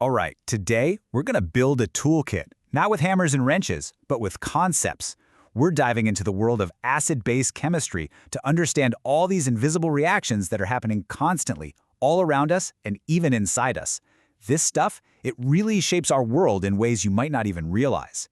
All right, today we're going to build a toolkit, not with hammers and wrenches, but with concepts. We're diving into the world of acid-base chemistry to understand all these invisible reactions that are happening constantly, all around us and even inside us. This stuff, it really shapes our world in ways you might not even realize.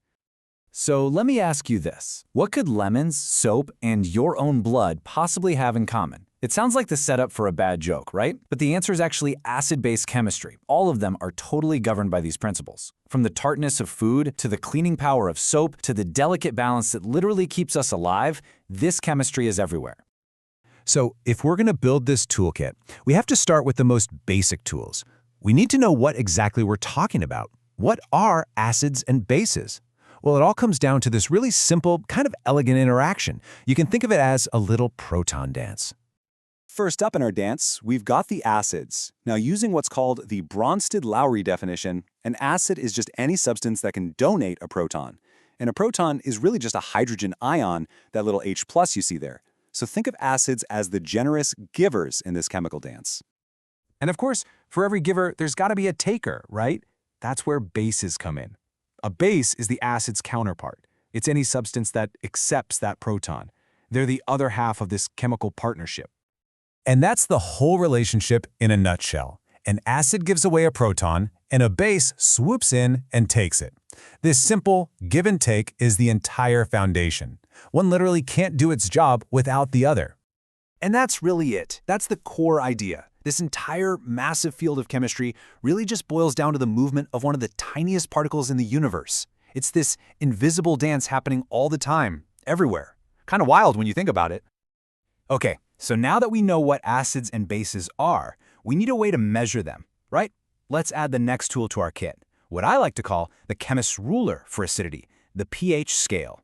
So let me ask you this. What could lemons, soap, and your own blood possibly have in common? It sounds like the setup for a bad joke, right? But the answer is actually acid-base chemistry. All of them are totally governed by these principles. From the tartness of food, to the cleaning power of soap, to the delicate balance that literally keeps us alive, this chemistry is everywhere. So if we're going to build this toolkit, we have to start with the most basic tools. We need to know what exactly we're talking about. What are acids and bases? Well, it all comes down to this really simple, kind of elegant interaction. You can think of it as a little proton dance. First up in our dance, we've got the acids. Now, using what's called the Brønsted-Lowry definition, an acid is just any substance that can donate a proton. And a proton is really just a hydrogen ion, that little H+ you see there. So think of acids as the generous givers in this chemical dance. And of course, for every giver, there's got to be a taker, right? That's where bases come in. A base is the acid's counterpart. It's any substance that accepts that proton. They're the other half of this chemical partnership. And that's the whole relationship in a nutshell. An acid gives away a proton, and a base swoops in and takes it. This simple give and take is the entire foundation. One literally can't do its job without the other. And that's really it. That's the core idea. This entire massive field of chemistry really just boils down to the movement of one of the tiniest particles in the universe. It's this invisible dance happening all the time, everywhere. Kind of wild when you think about it. Okay, so now that we know what acids and bases are, we need a way to measure them, right? Let's add the next tool to our kit, what I like to call the chemist's ruler for acidity, the pH scale.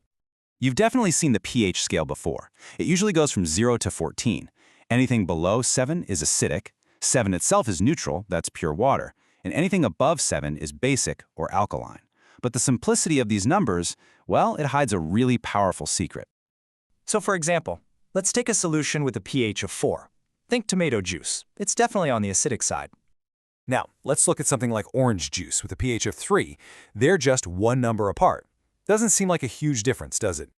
You've definitely seen the pH scale before. It usually goes from 0 to 14. Anything below 7 is acidic, 7 itself is neutral, that's pure water, and anything above 7 is basic or alkaline. But the simplicity of these numbers, well, it hides a really powerful secret. So for example, let's take a solution with a pH of 4. Think tomato juice. It's definitely on the acidic side. Now, let's look at something like orange juice with a pH of 3. They're just one number apart. Doesn't seem like a huge difference, does it?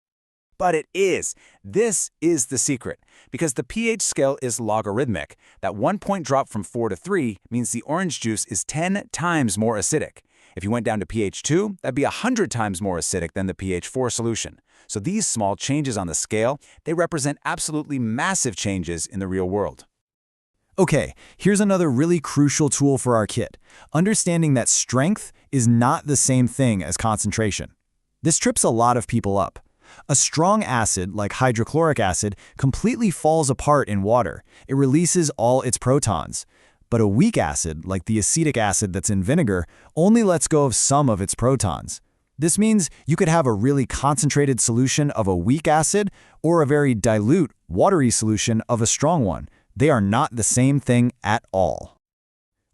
But it is. This is the secret. Because the pH scale is logarithmic, that 1 point drop from 4 to 3 means the orange juice is 10 times more acidic. If you went down to pH 2, that'd be 100 times more acidic than the pH 4 solution. So these small changes on the scale, they represent absolutely massive changes in the real world. Okay, here's another really crucial tool for our kit. Understanding that strength is not the same thing as concentration. This trips a lot of people up. A strong acid, like hydrochloric acid, completely falls apart in water. It releases all its protons. But a weak acid, like the acetic acid that's in vinegar, only lets go of some of its protons. This means you could have a really concentrated solution of a weak acid or a very dilute, watery solution of a strong one. They are not the same thing at all.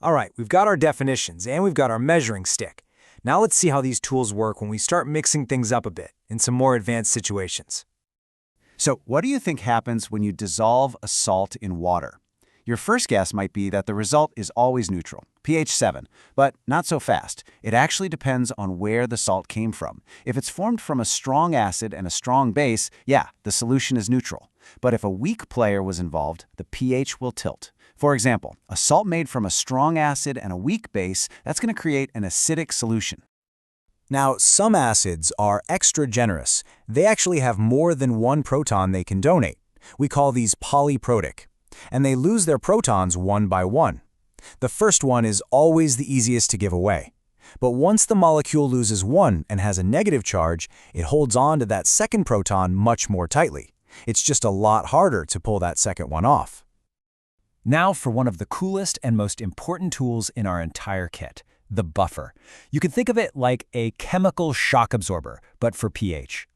All right, we've got our definitions and we've got our measuring stick. Now let's see how these tools work when we start mixing things up a bit in some more advanced situations. So what do you think happens when you dissolve a salt in water? Your first guess might be that the result is always neutral, pH 7, but not so fast. It actually depends on where the salt came from. If it's formed from a strong acid and a strong base, yeah, the solution is neutral. But if a weak player was involved, the pH will tilt. For example, a salt made from a strong acid and a weak base, that's going to create an acidic solution. Now, some acids are extra generous. They actually have more than one proton they can donate. We call these polyprotic. And they lose their protons one by one. The first one is always the easiest to give away. But once the molecule loses one and has a negative charge, it holds on to that second proton much more tightly. It's just a lot harder to pull that second one off. Now for one of the coolest and most important tools in our entire kit, the buffer. You can think of it like a chemical shock absorber, but for pH.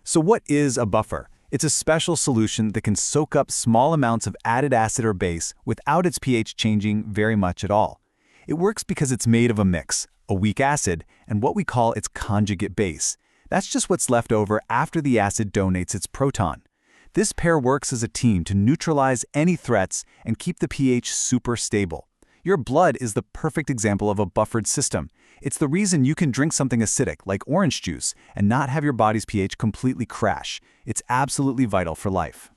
So what is a buffer? It's a special solution that can soak up small amounts of added acid or base without its pH changing very much at all. It works because it's made of a mix, a weak acid, and what we call its conjugate base. That's just what's left over after the acid donates its proton. This pair works as a team to neutralize any threats and keep the pH super stable. Your blood is the perfect example of a buffered system. It's the reason you can drink something acidic, like orange juice, and not have your body's pH completely crash. It's absolutely vital for life.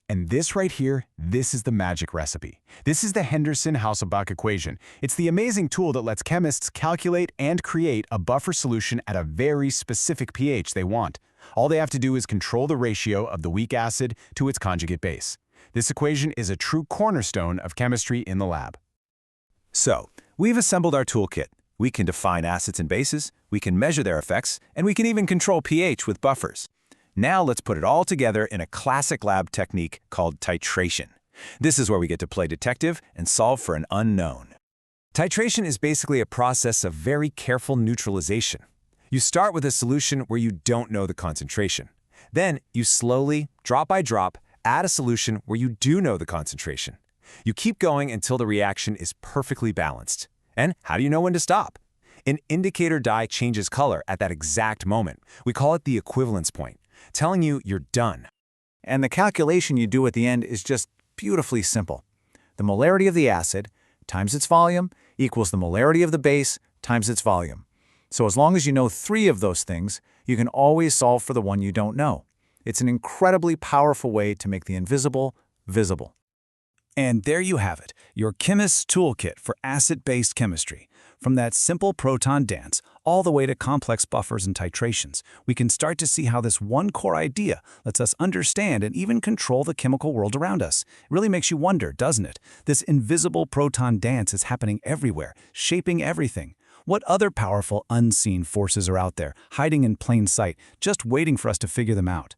And this right here, this is the magic recipe. This is the Henderson-Hasselbalch equation. It's the amazing tool that lets chemists calculate and create a buffer solution at a very specific pH they want. All they have to do is control the ratio of the weak acid to its conjugate base. This equation is a true cornerstone of chemistry in the lab. So, we've assembled our toolkit. We can define acids and bases, we can measure their effects, and we can even control pH with buffers. Now let's put it all together in a classic lab technique called titration. This is where we get to play detective and solve for an unknown. Titration is basically a process of very careful neutralization. You start with a solution where you don't know the concentration. Then you slowly, drop by drop, add a solution where you do know the concentration. You keep going until the reaction is perfectly balanced. And how do you know when to stop? An indicator dye changes color at that exact moment. We call it the equivalence point, telling you you're done. And the calculation you do at the end is just beautifully simple. The molarity of the acid times its volume equals the molarity of the base times its volume. So as long as you know 3 of those things, you can always solve for the one you don't know. It's an incredibly powerful way to make the invisible visible. And there you have it, your chemist's toolkit for acid-based chemistry. From that simple proton dance all the way to complex buffers and titrations, we can start to see how this one core idea lets us understand and even control the chemical world around us. It really makes you wonder, doesn't it? This invisible proton dance is happening everywhere, shaping everything. What other powerful, unseen forces are out there, hiding in plain sight, just waiting for us to figure them out?